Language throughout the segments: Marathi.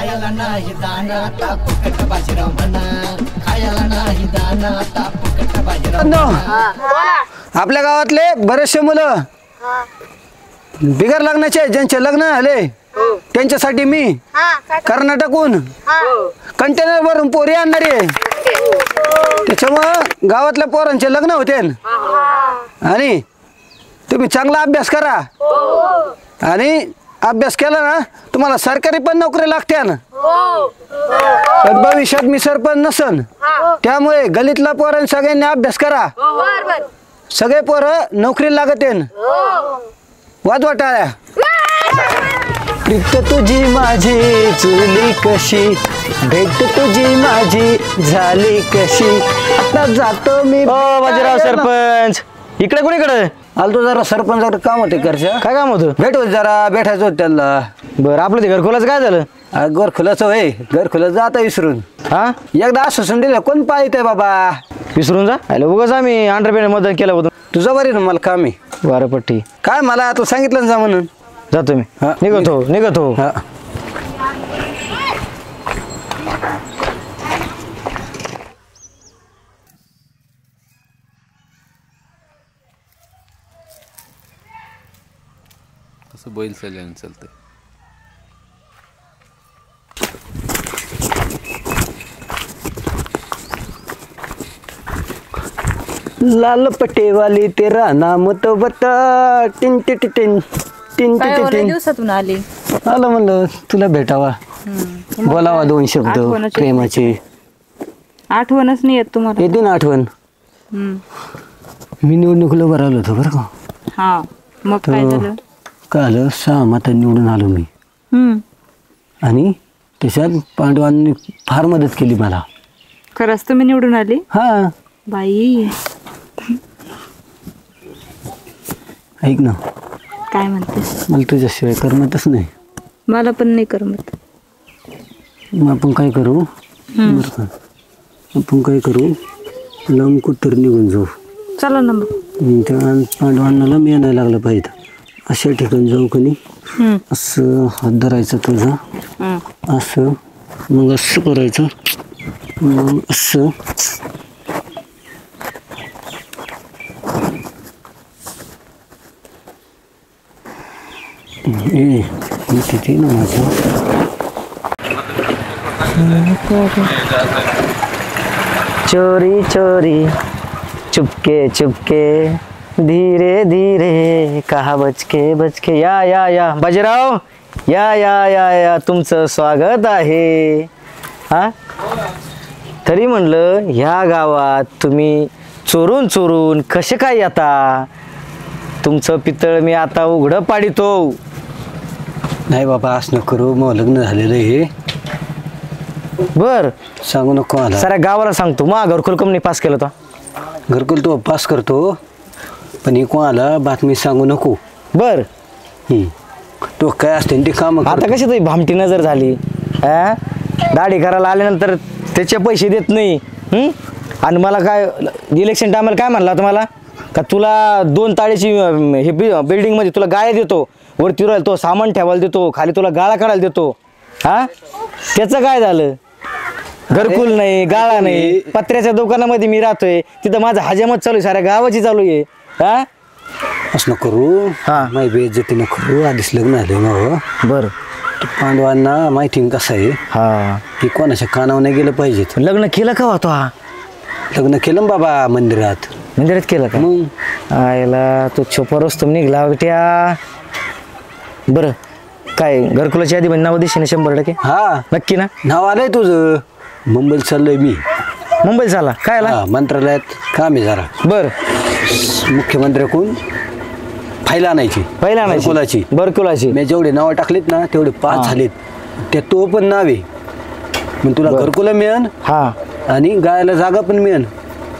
खायला नाही दाना आता फुकट बाजीराव म्हणा खायला नाही दाना आता फुकट बाजीराव म्हणा आपल्या गावातले बरेचसे मुलं बिगर लग्नाचे ज्यांचे लग्न झाले त्यांच्यासाठी मी कर्नाटकहून कंटेनर भरून पोरी आणणारी आहे त्याच्यामुळं गावातल्या पोरांचे लग्न होते आणि तुम्ही चांगला अभ्यास करा आणि अभ्यास केला ना तुम्हाला सरकारी पण नोकरी लागते ना पण भविष्यात मी सरपंच नसन त्यामुळे गलीतला पोरांनी सगळ्यांनी अभ्यास करा सगळे पोरं नोकरीला लागत वाजवा टाळ्या प्रीत तुझी माझी चुली कशी भेट तुझी माझी झाली कशी आता जातो मी बाजीराव सरपंच इकडे कुणीकडे आलतो जरा सरपंच काम होते घरच्या काय काम होतं भेट होत जरा भेटायचं होत त्यांना बरं आपलं ते घरकुलाचं काय झालं घर खुलाचं होय घर खुलं जाता विसरून हा एकदा आश्वासन दिलं कोण पाहिजे बाबा विसरून जा हॅलो उगाच आम्ही अंडरपेड मदत केलं होतं तुझं बरी ना मला काम आहे बरं पट्टी काय मला आता सांगितलं ना जा म्हणून जातो मी हा. निघतो हा असं बैल चालल्याने चालतंय लाल पटेवाली तेरा नाम तो बता टिन टिन टिन टिन काय टिन ओले टिन दिवसातून आले आलं म्हणलं तुला भेटावा बोलावा दोन शब्द आठवणच येत प्रेमाची आठवणच नाही येत तुम्हाला येते ना आठवण मी निवडणुकीला उभं राहिलो होतो बरं का हा मग काय झालं काल 6 मत निवडून आलो मी आणि त्याच्यात पांडवांनी फार मदत केली मला खरंच तुम्ही निवडून आले हा बाई ऐक ना काय म्हणतेस मला तुझ्याशिवाय करमतच नाही मला पण नाही करमत मग आपण काय करू बरं का आपण काय करू लांब कुठतर निघून जाऊ चला ना मग त्या पांडवांना मी आणायला लागलं पाहिजे अशा ठिकाणी जाऊ कधी असं हात धरायचं तुझा असं मग असं करायचं मग असं मी तिथे ना माझं चोरी चोरी चुपके चुपके धीरे धीरे कहा बचके या बाजीराव या तुमचं स्वागत आहे हा तरी म्हणलं ह्या गावात तुम्ही चोरून चोरून कसे काय येता तुमचं पितळ मी आता उघडं पाडितो नाही बाबा असं नको करू मग लग्न झालेलं हे बर सांगू नको मला साऱ्या गावाला सांगतो मग घरकुल कंपनी पास केलं होतं घरकुल तो पास करतो पण हे कोणाला बातमी सांगू नको बर तो काय असते ते काम आता कशी तुझी भामटी नजर झाली दाढी करायला आल्यानंतर त्याचे पैसे देत नाही आणि मला काय इलेक्शन टायमाला काय म्हणला तुम्हाला का तुला 2 ताळीची हे बिल्डिंग मध्ये तुला गाळ्या देतो वरती राहील तो सामान ठेवायला देतो खाली तुला गाळा काढायला देतो हा त्याचं काय झालं घरकुल नाही गाळा नाही पत्र्याच्या दुकानामध्ये मी राहतोय तिथं माझं हजामत चालू आहे साऱ्या गावाची चालू आहे हा असं नको करू माही बेइज्जती नको करू आधीच लग्न झाले मग बरं पांडवांना माहिती कसं आहे हा की कोणाच्या कानावर नाही गेलं पाहिजे लग्न केलं का होतो हा लग्न केलं ना बाबा मंदिरात केलं का आयला तो छोपर असतो निघला त्या बरं काय घरकुलाची आधी नाव दिशेने 100% हा नक्की ना नाव आलंय तुझं मुंबईला चाललोय मी मुंबईत झाला काय आला मंत्रालयात काम आहे जरा बर मुख्यमंत्र्याकडून फाईल आणायची घरकुलाची घरकुलाची मी जेवढे नावं टाकलीत ना तेवढे 5 झालेत त्या तो पण नाव आहे मग तुला घरकुला मिळन हा आणि गायला जागा पण मिळन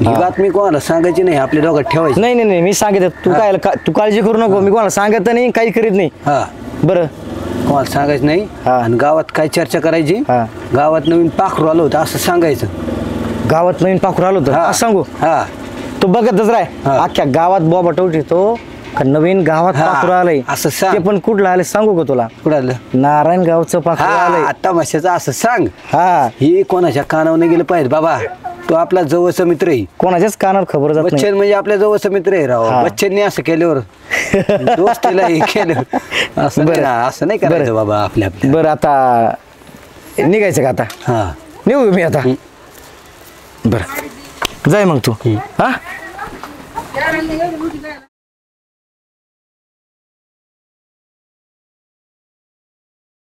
ही बातमी कोणाला सांगायची नाही आपल्या दोघात ठेवायची नाही मी सांगितलं तू काय तू काळजी करू नको मी कोणाला सांगत नाही काही करीत नाही हा बरं कोणाला सांगायचं नाही आणि गावात काय चर्चा करायची गावात नवीन पाखरू आलं होतं असं सांगायचं गावात नवीन पाखरू आलं होतं असं सांगू हा तू बघतच राह अख्ख्या गावात बॉबा उठतो का नवीन गावात हा, पाखरू आलंय असं सांग. ते पण कुठलं आलंय सांगू का तुला कुणाला नारायण गावचं पाखरू आलंय हा तमाशाचं असं सांग हा ही कोणाच्या कानावर नाही गेलं पाहिजे बाबा तो आपला जवळचा मित्र आहे कोणाच्याच कानावर खबर जात नाही बच्चन म्हणजे आपल्या जवळचा मित्र आहे राव हा. बच्चनने असं केल्यावर दोस्तीला हे केलं असं नाही ना, असं नाही करायचं बाबा आपल्या आपल्या बरं आता निघायचं का आता हा निघू मी आता बरं जाय मग तू हा